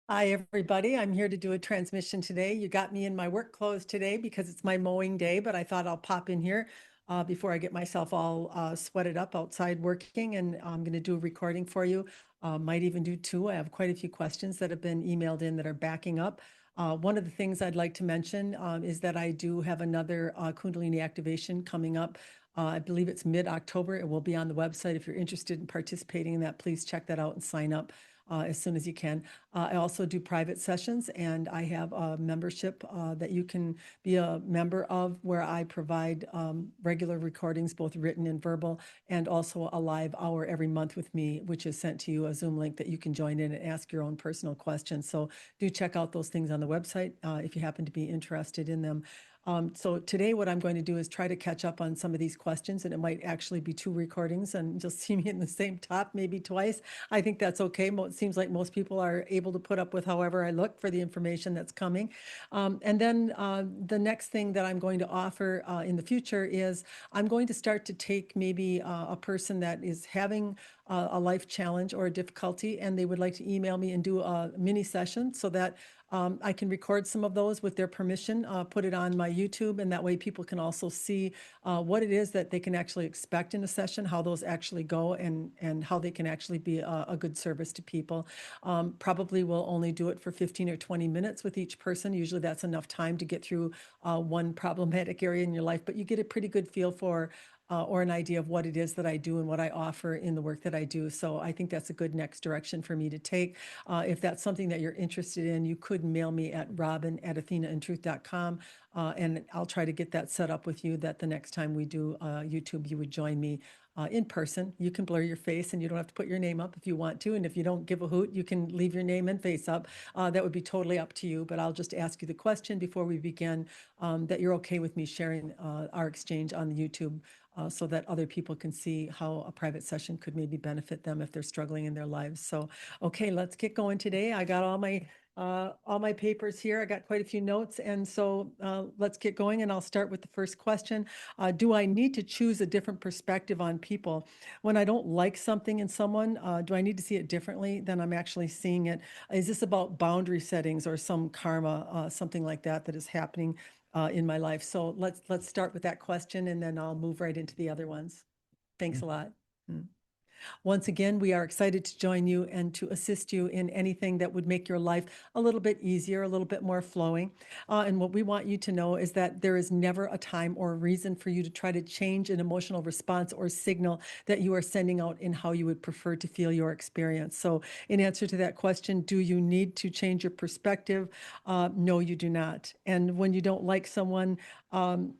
Hi, everybody. I'm here to do a transmission today. You got me in my work clothes today because it's my mowing day, but I thought I'll pop in here before I get myself all sweated up outside working. And I'm going to do a recording for you. Might even do two. I have quite a few questions that have been emailed in that are backing up. One of the things I'd like to mention is that I do have another Kundalini activation coming up. I believe it's mid-October. It will be on the website. If you're interested in participating in that, please check that out and sign up as soon as you can. I also do private sessions, and I have a membership that you can be a member of, where I provide regular recordings, both written and verbal, and also a live hour every month with me, which is sent to you, a Zoom link that you can join in and ask your own personal questions. So do check out those things on the website if you happen to be interested in them. So today what I'm going to do is try to catch up on some of these questions, and it might actually be two recordings and just see me in the same top, maybe twice. I think that's okay. It seems like most people are able to put up with however I look for the information that's coming. And then the next thing that I'm going to offer in the future is I'm going to start to take maybe a person that is having a life challenge or a difficulty, and they would like to email me and do a mini session so that I can record some of those with their permission, put it on my YouTube, and that way people can also see what it is that they can actually expect in a session, how those actually go, and how they can actually be a good service to people. Probably will only do it for 15 or 20 minutes with each person. Usually that's enough time to get through one problematic area in your life, but you get a pretty good feel for or an idea of what it is that I do and what I offer in the work that I do. So I think that's a good next direction for me to take. If that's something that you're interested in, you could mail me at robin@athenaandtruth.com, and I'll try to get that set up with you, that the next time we do YouTube, you would join me in person. You can blur your face and you don't have to put your name up if you want to. And if you don't give a hoot, you can leave your name and face up. That would be totally up to you. But I'll just ask you the question before we begin, that you're okay with me sharing our exchange on the YouTube, so that other people can see how a private session could maybe benefit them if they're struggling in their lives. So, okay, let's get going today. I got all my papers here. I got quite a few notes, and so let's get going. And I'll start with the first question. Do I need to choose a different perspective on people? When I don't like something in someone, do I need to see it differently than I'm actually seeing it? Is this about boundary settings or some karma, something like that that is happening in my life? So let's start with that question, and then I'll move right into the other ones. Thanks a lot. Once again, we are excited to join you and to assist you in anything that would make your life a little bit easier, a little bit more flowing. And what we want you to know is that there is never a time or a reason for you to try to change an emotional response or signal that you are sending out in how you would prefer to feel your experience. So in answer to that question, do you need to change your perspective? No, you do not. And when you don't like someone,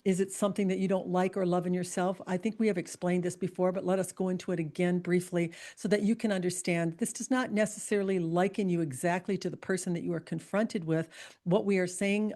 is it something that you don't like or love in yourself? I think we have explained this before, but let us go into it again briefly so that you can understand this does not necessarily liken you exactly to the person that you are confronted with. What we are saying,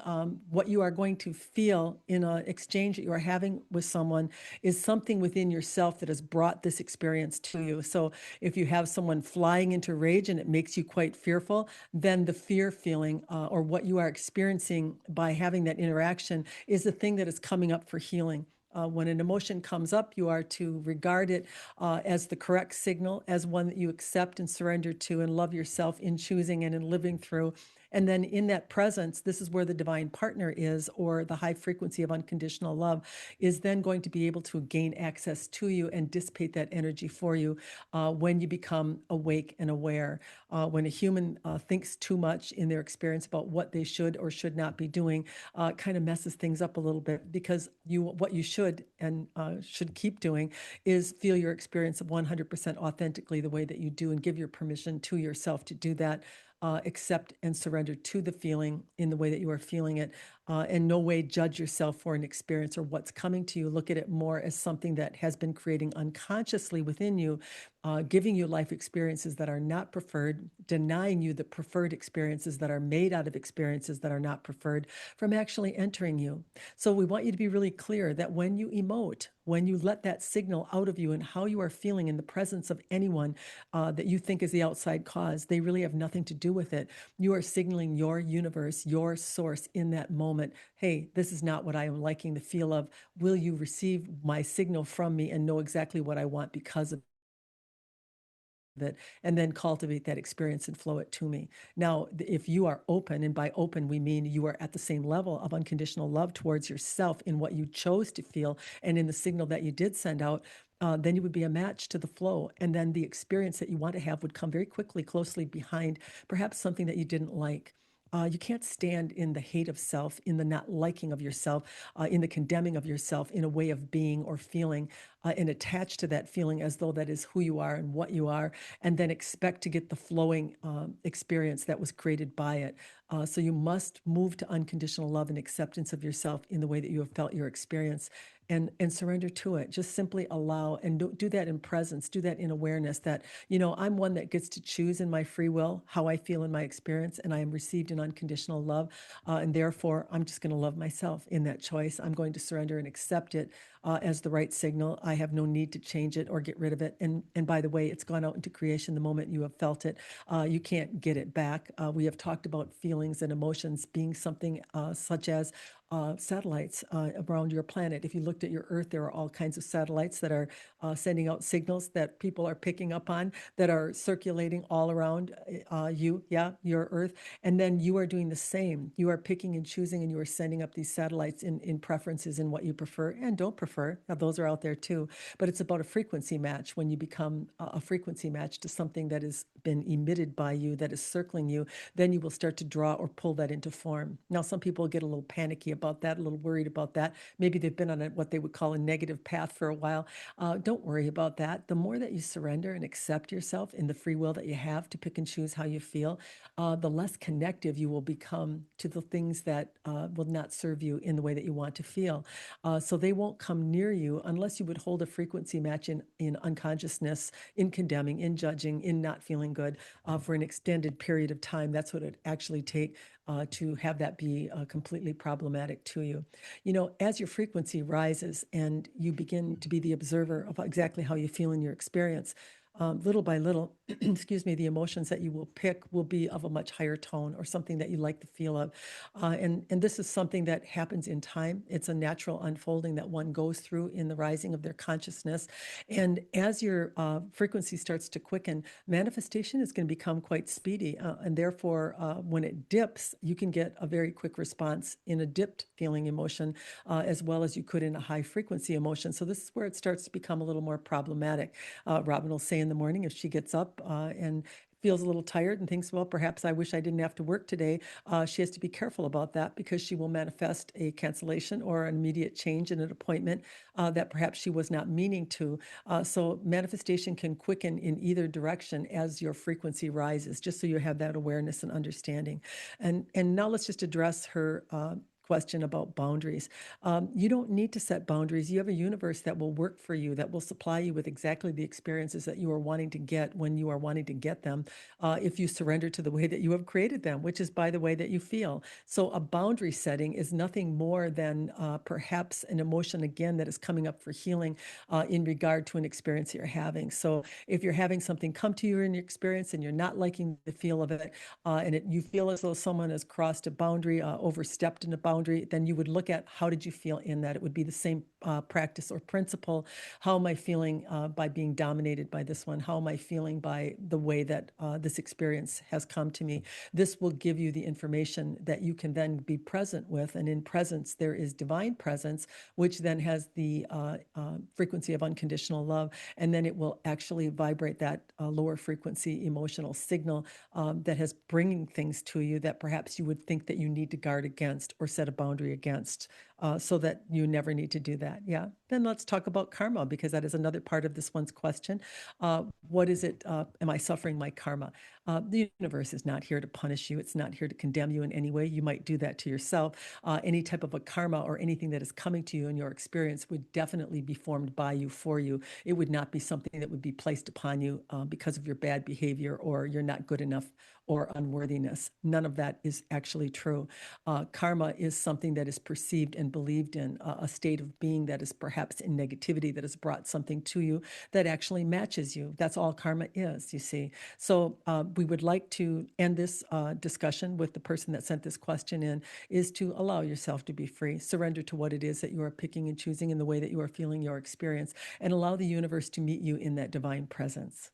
what you are going to feel in an exchange that you are having with someone is something within yourself that has brought this experience to you. So if you have someone flying into rage and it makes you quite fearful, then the fear feeling or what you are experiencing by having that interaction is the thing that is coming up for healing. When an emotion comes up, you are to regard it as the correct signal, as one that you accept and surrender to and love yourself in choosing and in living through. And then in that presence, this is where the divine partner is, or the high frequency of unconditional love, is then going to be able to gain access to you and dissipate that energy for you when you become awake and aware. When a human thinks too much in their experience about what they should or should not be doing, kind of messes things up a little bit, because what you should and should keep doing is feel your experience of 100% authentically the way that you do, and give your permission to yourself to do that. Accept and surrender to the feeling in the way that you are feeling it, and no way judge yourself for an experience or what's coming to you. Look at it more as something that has been creating unconsciously within you, giving you life experiences that are not preferred, denying you the preferred experiences that are made out of experiences that are not preferred from actually entering you. So we want you to be really clear that when you emote, when you let that signal out of you and how you are feeling in the presence of anyone that you think is the outside cause, they really have nothing to do with it. You are signaling your universe, your source in that moment. Hey, this is not what I am liking the feel of. Will you receive my signal from me and know exactly what I want because of it, and then cultivate that experience and flow it to me. Now, if you are open, and by open, we mean you are at the same level of unconditional love towards yourself in what you chose to feel and in the signal that you did send out, then you would be a match to the flow. And then the experience that you want to have would come very quickly, closely behind perhaps something that you didn't like. You can't stand in the hate of self, in the not liking of yourself, in the condemning of yourself in a way of being or feeling, and attach to that feeling as though that is who you are and what you are, and then expect to get the flowing experience that was created by it. So you must move to unconditional love and acceptance of yourself in the way that you have felt your experience, and surrender to it. Just simply allow, and do that in presence, do that in awareness that, I'm one that gets to choose in my free will how I feel in my experience, and I am received in unconditional love. And therefore, I'm just going to love myself in that choice. I'm going to surrender and accept it as the right signal. I have no need to change it or get rid of it. And by the way, it's gone out into creation the moment you have felt it. You can't get it back. We have talked about feelings and emotions being something such as satellites around your planet. If you looked at your Earth, there are all kinds of satellites that are sending out signals that people are picking up on, that are circulating all around your Earth. And then you are doing the same. You are picking and choosing, and you are sending up these satellites in preferences in what you prefer and don't prefer. Now, those are out there too. But it's about a frequency match. When you become a frequency match to something that has been emitted by you, that is circling you, then you will start to draw or pull that into form. Now, some people get a little panicky about that, a little worried about that. Maybe they've been on what they would call a negative path for a while. Don't worry about that. The more that you surrender and accept yourself in the free will that you have to pick and choose how you feel, the less connective you will become to the things that will not serve you in the way that you want to feel. So they won't come near you unless you would hold a frequency match in unconsciousness, in condemning, in judging, in not feeling good for an extended period of time. That's what it actually take to have that be completely problematic to you. As your frequency rises and you begin to be the observer of exactly how you feel in your experience, little by little, excuse me, the emotions that you will pick will be of a much higher tone or something that you like the feel of. And this is something that happens in time. It's a natural unfolding that one goes through in the rising of their consciousness. And as your frequency starts to quicken, manifestation is going to become quite speedy. And therefore, when it dips, you can get a very quick response in a dipped feeling emotion, as well as you could in a high frequency emotion. So this is where it starts to become a little more problematic. Robin will say in the morning, if she gets up and feels a little tired and thinks, well, perhaps I wish I didn't have to work today, she has to be careful about that, because she will manifest a cancellation or an immediate change in an appointment that perhaps she was not meaning to. So manifestation can quicken in either direction as your frequency rises, just so you have that awareness and understanding. And now let's just address her question about boundaries. You don't need to set boundaries. You have a universe that will work for you, that will supply you with exactly the experiences that you are wanting to get when you are wanting to get them, if you surrender to the way that you have created them, which is by the way that you feel. So a boundary setting is nothing more than perhaps an emotion, again, that is coming up for healing in regard to an experience you're having. So if you're having something come to you in your experience and you're not liking the feel of it, and you feel as though someone has crossed a boundary, overstepped in a boundary, then you would look at how did you feel in that. It would be the same practice or principle. How am I feeling by being dominated by this one? How am I feeling by the way that this experience has come to me? This will give you the information that you can then be present with. And in presence, there is divine presence, which then has the frequency of unconditional love. And then it will actually vibrate that lower frequency emotional signal that has bringing things to you that perhaps you would think that you need to guard against or set a boundary against, so that you never need to do that. Yeah. Then let's talk about karma, because that is another part of this one's question. What is it? Am I suffering my karma? The universe is not here to punish you. It's not here to condemn you in any way. You might do that to yourself. Any type of a karma or anything that is coming to you in your experience would definitely be formed by you, for you. It would not be something that would be placed upon you because of your bad behavior or you're not good enough or unworthiness. None of that is actually true. Karma is something that is perceived and believed in, a state of being that is perhaps in negativity, that has brought something to you that actually matches you. That's all karma is, you see. So we would like to end this discussion with the person that sent this question in, is to allow yourself to be free, surrender to what it is that you are picking and choosing in the way that you are feeling your experience, and allow the universe to meet you in that divine presence.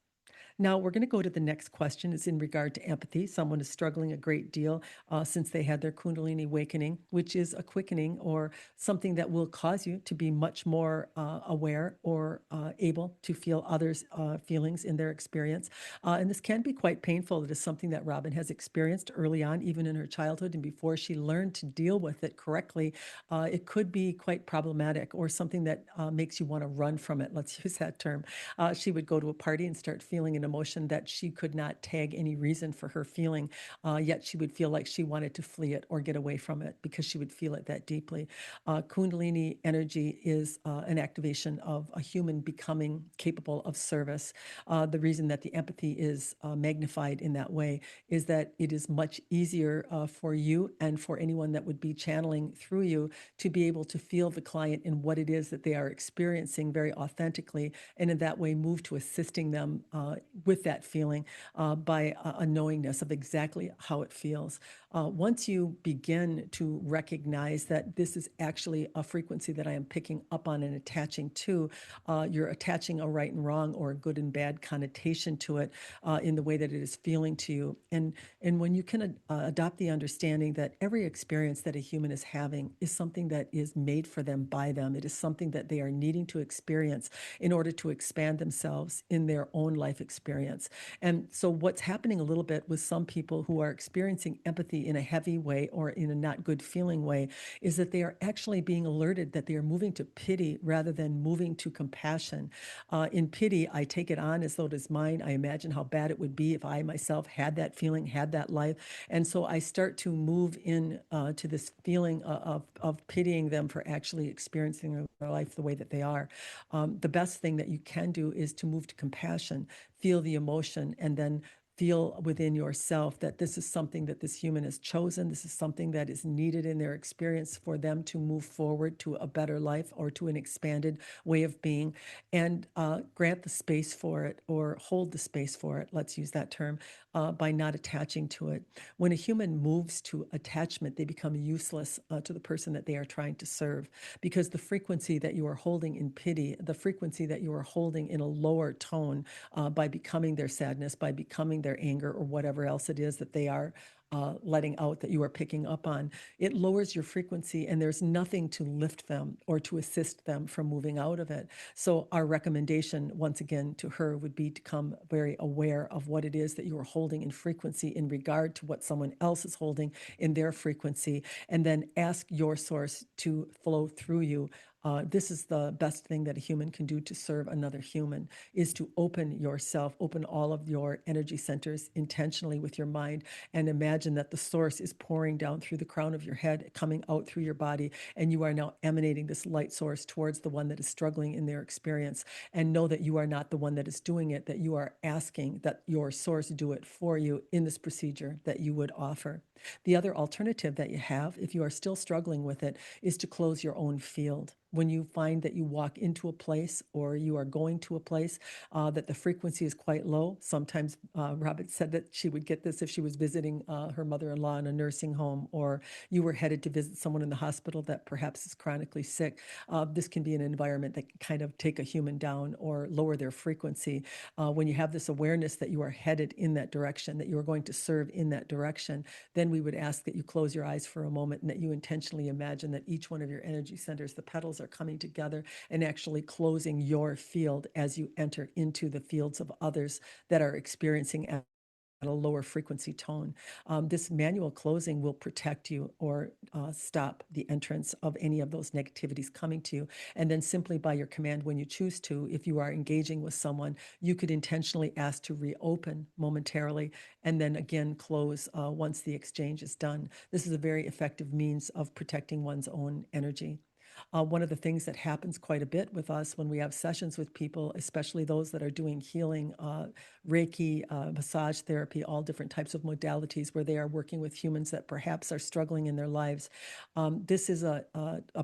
Now we're going to go to the next question. It's in regard to empathy. Someone is struggling a great deal since they had their Kundalini awakening, which is a quickening or something that will cause you to be much more aware or able to feel others' feelings in their experience. And this can be quite painful. It is something that Robin has experienced early on, even in her childhood, and before she learned to deal with it correctly. It could be quite problematic or something that makes you want to run from it. Let's use that term. She would go to a party and start feeling an emotion that she could not tag any reason for her feeling, yet she would feel like she wanted to flee it or get away from it because she would feel it that deeply. Kundalini energy is an activation of a human becoming capable of service. The reason that the empathy is magnified in that way is that it is much easier for you and for anyone that would be channeling through you to be able to feel the client in what it is that they are experiencing very authentically, and in that way move to assisting them with that feeling by a knowingness of exactly how it feels. Once you begin to recognize that this is actually a frequency that I am picking up on and attaching to, you're attaching a right and wrong or a good and bad connotation to it in the way that it is feeling to you. And when you can adopt the understanding that every experience that a human is having is something that is made for them by them, it is something that they are needing to experience in order to expand themselves in their own life experience. And so, what's happening a little bit with some people who are experiencing empathy in a heavy way or in a not good feeling way is that they are actually being alerted that they are moving to pity rather than moving to compassion. In pity, I take it on as though it is mine. I imagine how bad it would be if I myself had that feeling, had that life. And so I start to move in to this feeling of pitying them for actually experiencing their life the way that they are. The best thing that you can do is to move to compassion, feel the emotion, and then feel within yourself that this is something that this human has chosen. This is something that is needed in their experience for them to move forward to a better life or to an expanded way of being, and grant the space for it or hold the space for it. Let's use that term by not attaching to it. When a human moves to attachment, they become useless to the person that they are trying to serve, because the frequency that you are holding in pity, the frequency that you are holding in a lower tone by becoming their sadness, by becoming their anger, or whatever else it is that they are letting out that you are picking up on, it lowers your frequency, and there's nothing to lift them or to assist them from moving out of it. So our recommendation, once again, to her would be to become very aware of what it is that you are holding in frequency in regard to what someone else is holding in their frequency, and then ask your source to flow through you. This is the best thing that a human can do to serve another human, is to open yourself, open all of your energy centers intentionally with your mind, and imagine that the source is pouring down through the crown of your head, coming out through your body, and you are now emanating this light source towards the one that is struggling in their experience. And know that you are not the one that is doing it, that you are asking that your source do it for you in this procedure that you would offer. The other alternative that you have, if you are still struggling with it, is to close your own field. When you find that you walk into a place or you are going to a place that the frequency is quite low, sometimes Robert said that she would get this if she was visiting her mother-in-law in a nursing home, or you were headed to visit someone in the hospital that perhaps is chronically sick. This can be an environment that can kind of take a human down or lower their frequency. When you have this awareness that you are headed in that direction, that you are going to serve in that direction, then we would ask that you close your eyes for a moment and that you intentionally imagine that each one of your energy centers, the petals, are coming together and actually closing your field as you enter into the fields of others that are experiencing at a lower frequency tone. This manual closing will protect you or stop the entrance of any of those negativities coming to you. And then simply by your command, when you choose to, if you are engaging with someone, you could intentionally ask to reopen momentarily and then again close once the exchange is done. This is a very effective means of protecting one's own energy. One of the things that happens quite a bit with us when we have sessions with people, especially those that are doing healing, Reiki, massage therapy, all different types of modalities where they are working with humans that perhaps are struggling in their lives. This is a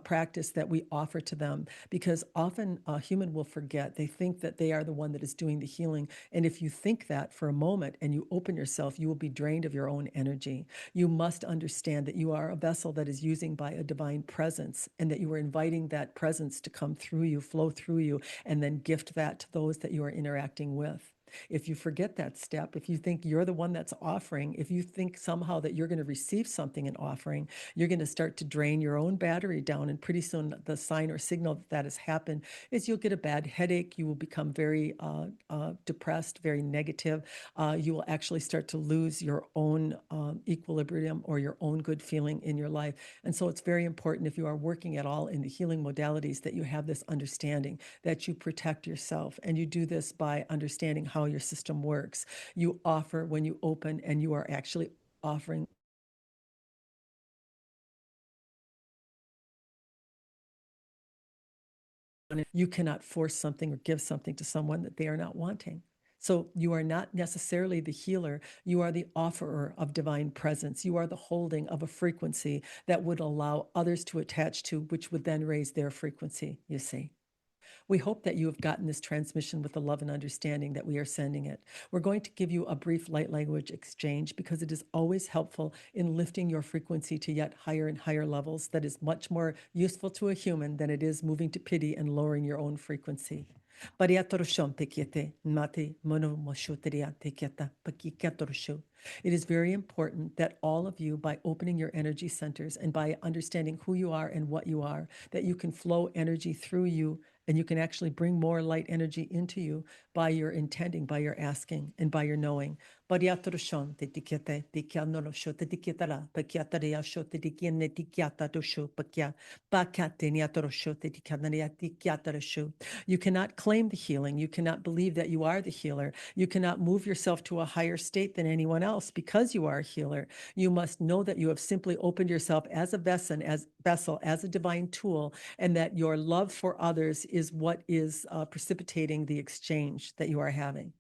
practice that we offer to them, because often a human will forget. They think that they are the one that is doing the healing. And if you think that for a moment and you open yourself, you will be drained of your own energy. You must understand that you are a vessel that is using by a divine presence, and that you are inviting that presence to come through you, flow through you, and then gift that to those that you are interacting with. If you forget that step, if you think you're the one that's offering, if you think somehow that you're going to receive something in offering, you're going to start to drain your own battery down. And pretty soon the sign or signal that that has happened is you'll get a bad headache. You will become very depressed, very negative. You will actually start to lose your own equilibrium or your own good feeling in your life. And so it's very important, if you are working at all in the healing modalities, that you have this understanding, that you protect yourself. And you do this by understanding how your system works. You offer when you open, and you are actually offering. You cannot force something or give something to someone that they are not wanting. So you are not necessarily the healer. You are the offerer of divine presence. You are the holding of a frequency that would allow others to attach to, which would then raise their frequency, you see. We hope that you have gotten this transmission with the love and understanding that we are sending it. We're going to give you a brief light language exchange because it is always helpful in lifting your frequency to yet higher and higher levels. That is much more useful to a human than it is moving to pity and lowering your own frequency. It is very important that all of you, by opening your energy centers and by understanding who you are and what you are, that you can flow energy through you, and you can actually bring more light energy into you by your intending, by your asking, and by your knowing. You cannot claim the healing. You cannot believe that you are the healer. You cannot move yourself to a higher state than anyone else because you are a healer. You must know that you have simply opened yourself as a vessel, as a divine tool, and that your love for others is what is precipitating the exchange that you are having.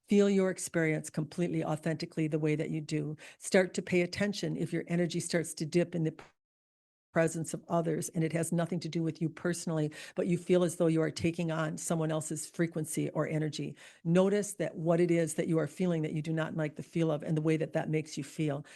Feel your experience completely, authentically, the way that you do. Start to pay attention if your energy starts to dip in the presence of others, and it has nothing to do with you personally, but you feel as though you are taking on someone else's frequency or energy. Notice that what it is that you are feeling that you do not like the feel of, and the way that that makes you feel.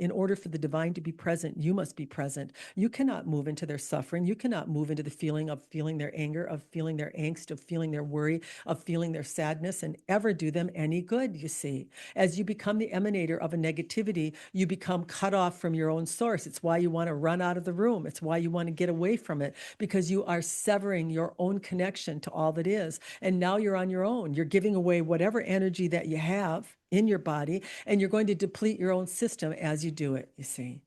In order for the divine to be present, you must be present. You cannot move into their suffering. You cannot move into the feeling of feeling their anger, of feeling their angst, of feeling their worry, of feeling their sadness, and ever do them any good, you see. As you become the emanator of a negativity, you become cut off from your own source. It's why you want to run out of the room. It's why you want to get away from it, because you are severing your own connection to all that is. And now you're on your own. You're giving away whatever energy that you have in your body, and you're going to deplete your own system as you do it, you see.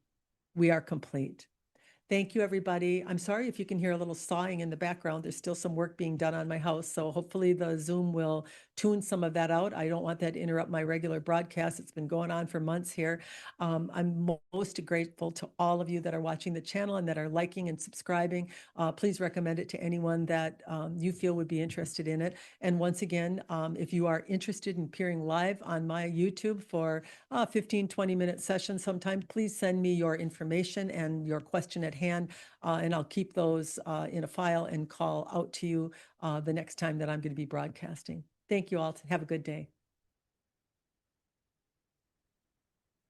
We are complete. Thank you, everybody. I'm sorry if you can hear a little sawing in the background. There's still some work being done on my house, so hopefully the Zoom will tune some of that out. I don't want that to interrupt my regular broadcast. It's been going on for months here. I'm most grateful to all of you that are watching the channel and that are liking and subscribing. Please recommend it to anyone that you feel would be interested in it. And once again, if you are interested in appearing live on my YouTube for 15, 20-minute session sometime, please send me your information and your question at hand, and I'll keep those in a file and call out to you the next time that I'm going to be broadcasting. Thank you all. Have a good day.